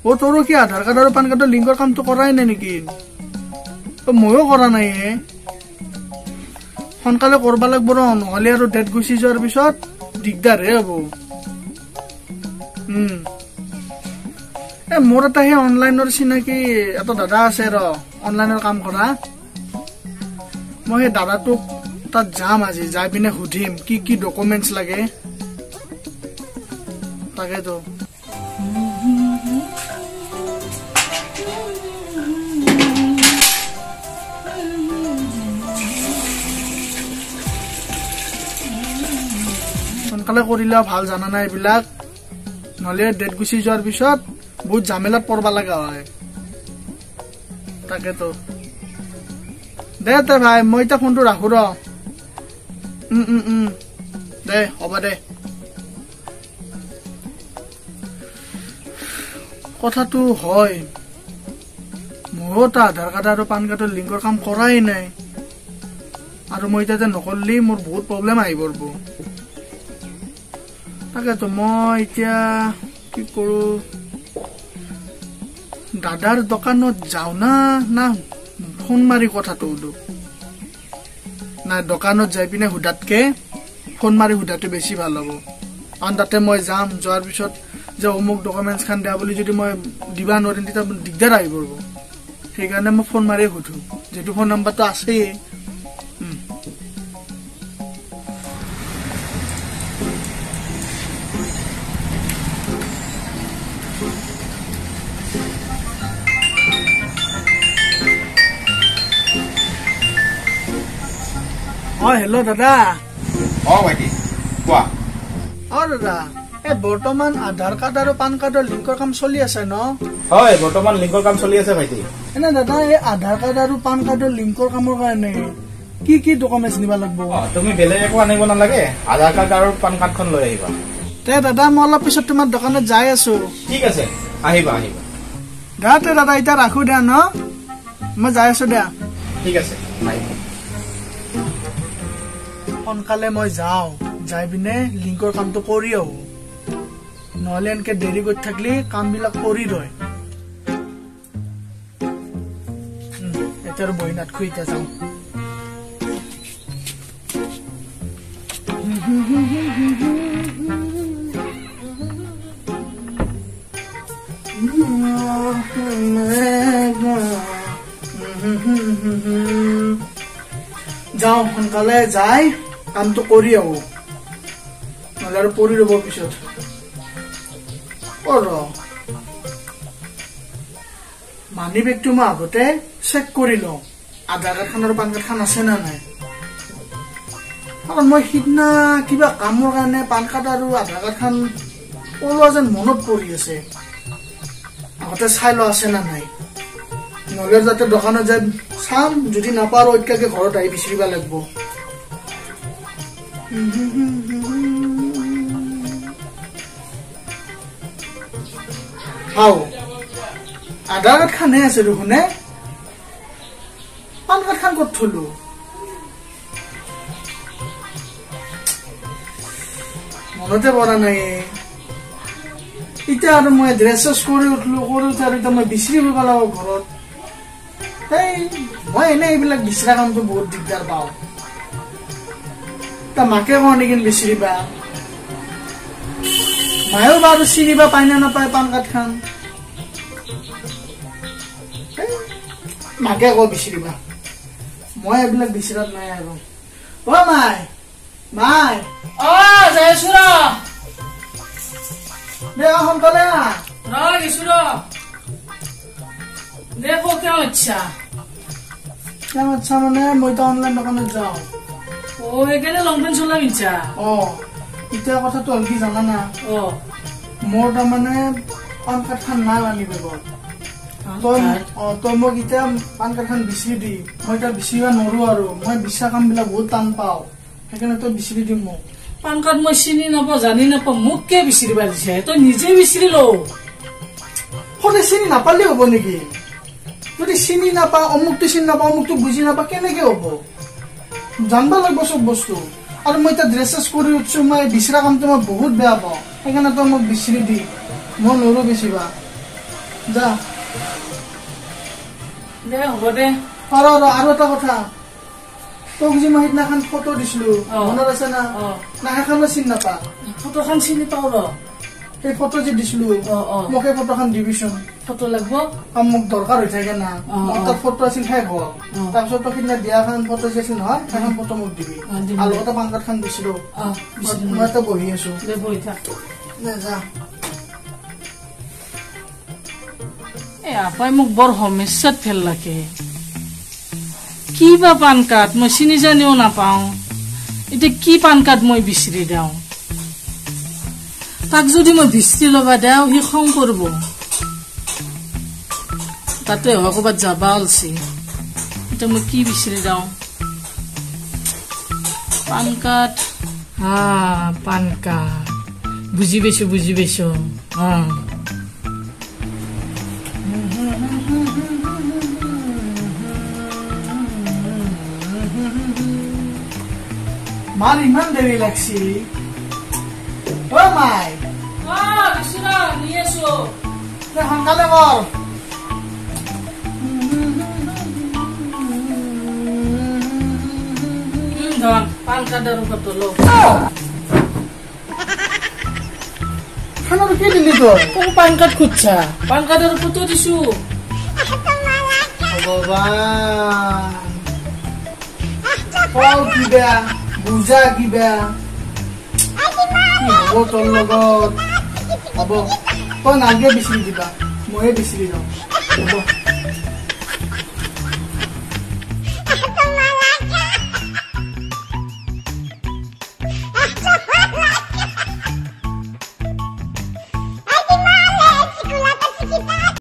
অ তোৰো কি আধাৰ কাৰ্ড আৰু পান কাৰ্ডৰ লিংকৰ কামটো কৰাই নাই নেকি? ময়ো কৰা নাই হে। সোনকালে কৰিব লাগিব ৰ, নহ'লে আৰু ডেট গুচি যোৱাৰ পিছত দিগদাৰহে হ'ব। মোৰ এটা সেই অনলাইনৰ চিনাকি এটা দাদা আছে ৰ, অনলাইনৰ কাম কৰা। মই সেই দাদাটোক তাত যাম আজি, যাই পিনে সুধিম কি কি ডকুমেণ্টছ লাগে। তাকেতো সোনকালে কৰিলেও ভাল, জানা নাই এইবিলাক, নহ'লে ডেট গুচি যোৱাৰ পিছত বহুত ঝামেলাত পৰবা লগা হয়। তাকেতো দে তে ভাই, মই এতিয়া ফোনটো ৰাখো ৰ। দে হ'ব দে। কথাটো হয়, মোৰো তো আধাৰ কাৰ্ড আৰু পান কাৰ্ডৰ লিংকৰ কাম কৰাই নাই, আৰু মই এতিয়া নকৰিলে মোৰ বহুত প্ৰব্লেম আহি পৰব। তাকেতো মই এতিয়া কি কৰো, দাদাৰ দোকানত যাওঁ না ফোন মাৰি কথাটো সুধো? নাই, দোকানত যাই পিনে সোধাতকে ফোন মাৰি সোধাটো বেছি ভাল হ'ব। কাৰণ তাতে মই যাম, যোৱাৰ পিছত যে অমুক ডকুমেণ্টছ খান দিয়া বুলি যদি মই দিবা নোৱাৰিম তেতিয়া দিগদাৰ আহি পৰব। সেইকাৰণে মই ফোন মাৰি সুধো, যিটো ফোন নাম্বাৰটো আছেই। হেল্ল' দাদা। ভাইটি কোৱা। দাদা, এই বৰ্তমান আধাৰ কাৰ্ড আৰু পান কাৰ্ডৰ লিংকৰ কাম চলি আছে ন? হয়, বৰ্তমান লিংকৰ কাম চলি আছে ভাইটি। এনে দাদা, এই আধাৰ কাৰ্ড আৰু পান কাৰ্ডৰ লিংকৰ কামৰ কাৰণে কি কি ডকুমেণ্টছ নিব লাগিব? তুমি বেলেগ একো আনিব নালাগে, আধাৰ কাৰ্ড আৰু পান কাৰ্ডখন লৈ আহিবা। তে দাদা, মই অলপ পিছত তোমাৰ দোকানত যাই আছো। ঠিক আছে, আহিবা। দাদা এতিয়া ৰাখো দিয়া ন, মই যাই আছো দিয়া। ঠিক আছে, আহিবা। সোনকালে মই যাওঁ, যাই পিনে লিংকৰ কামটো কৰি আহো, নহলে এনেকে দেৰি কৰি থাকিলে কাম বিলাক পৰি ৰয়। এতিয়া বহি নাথখো, এতিয়া যাওঁ। যাওঁ, সোনকালে যাই কামটো কৰি আহো, নহলে আৰু পৰি ৰব পিছত। মানি বেগটো মই আগতে চেক কৰি লওঁ, আধাৰ কাৰ্ড খান আৰু পান কাৰ্ড খান আছে না নাই। কাৰণ মই সিদিনা কিবা কামৰ কাৰণে পান কাৰ্ড আৰু আধাৰ কাৰ্ড খান ওলোৱা যেন মনত পৰি আছে, আগতে চাই লোৱা আছে না নাই। নহলে যাতে দোকানত যাই চাম, যদি নাপাৰো এতিয়াকে ঘৰত আহি বিচাৰিব লাগিব। আধাৰ কাৰ্ড খানে আছে দেখোনে, পান কাৰ্ড খান ক'ত থলো? মনতে পৰা নাই। এতিয়া আৰু মই ড্ৰেছ কৰি উঠলো, আৰু এতিয়া মই বিচাৰিব পালাব ঘৰত। মই এনে এইবিলাক বিচৰা কামটো বহুত দিগদাৰ পাওঁ। মাকে কওঁ নেকি বিচাৰিবা, মায়েও বাৰু চিনিবা পাই নে নাপায় পান কাৰ্ড খান। মাকে কওঁ বিচাৰিবা, মই এইবিলাক বিচাৰাত নাই আৰু। মাই যাই আছো সোনকালে মানে মই তো অনলাইন দোকানত যাওঁ। সেইকাৰণে লং পেণ্ট চলাম ইচ্ছা। এতিয়া কথাটো হ'ল কি জানা না, মোৰ তাৰমানে পান কাৰ্ড খান নাই আনি বেগত। তই মোক এতিয়া পান কাৰ্ড খান বিচাৰি দি, মই এতিয়া বিচাৰিব নোৱাৰো, আৰু মই বিচাৰা কাম বিলাক বহুত টান পাওঁ, সেইকাৰণে তই বিচাৰি দিম মোক। পান কাৰ্ড মই চিনি নাপাওঁ, জানি নাপাওঁ, মোক কিয় বিচাৰিব দিছে? তই নিজে বিচাৰি ল। সদায় চিনি নাপালে হব নেকি? যদি চিনি নাপাওঁ, অমুকটো চিনি নাপাওঁ, অমুকটো বুজি নাপাওঁ, কেনেকে হব? জানব লাগিব চব বস্তু। আৰু মই এতিয়া ড্ৰেছ কৰি উঠছো, মই বিচৰা কামটো মই বহুত বেয়া পাওঁ, সেইকাৰণে তই মোক বিচাৰি দি, মই নৰো বেছিবা। যা দে হ'ব দে আৰু এটা কথা তোক যে মই সিদিনাখন ফটো দিছিলো মনত আছে না না সেইখন চিনি নাপা ফটোখন চিনি পাওঁ ৰ সেই ফটো যে দিছিলো মোক সেই ফটোখন দিবিচোন ফটো লাগব মোক দৰকাৰ হৈ থাকে না তাত ফটো আছিল শেষ হ'ল তাৰপিছত তোক সিদিনা দিয়াখন ফটো যে আছিল নহয় সেইখন ফটো মোক দিবি আৰু লগতে পান কাৰ্ডখন দিছিলো মই এটা বহি আছো দে বহি থাক যা আপাই মোক বৰ সমস্যাত ফেল লাগে কি বা পান কাৰ্ড মই চিনি জানিও নাপাওঁ এতিয়া কি পান কাৰ্ড মই বিচাৰি দিওঁ তাক যদি মই বিচাৰি ল'বা দিওঁ সি খং কৰিব তাতে হয় ক'ৰবাত যাবা ওলছি এতিয়া মই কি বিচাৰি দিওঁ পান কাৰ্ড পান কাৰ্ড বুজি পাইছো মাৰ ইমান দেৰি লাগছি অ মাই সোনকালে কৰ পান কাৰ্ডৰ ফটো ল খানাটো কি দিলি তই পান কাৰ্ড খুজছা পান কাৰ্ডৰ ফটো দিছো ভগৱান কিবা বুজা কিবা কি হ'ব তোৰ লগত হ'ব তই নালগে বিচাৰি দিবা ময়ে বিচাৰি যাওঁ হ'ব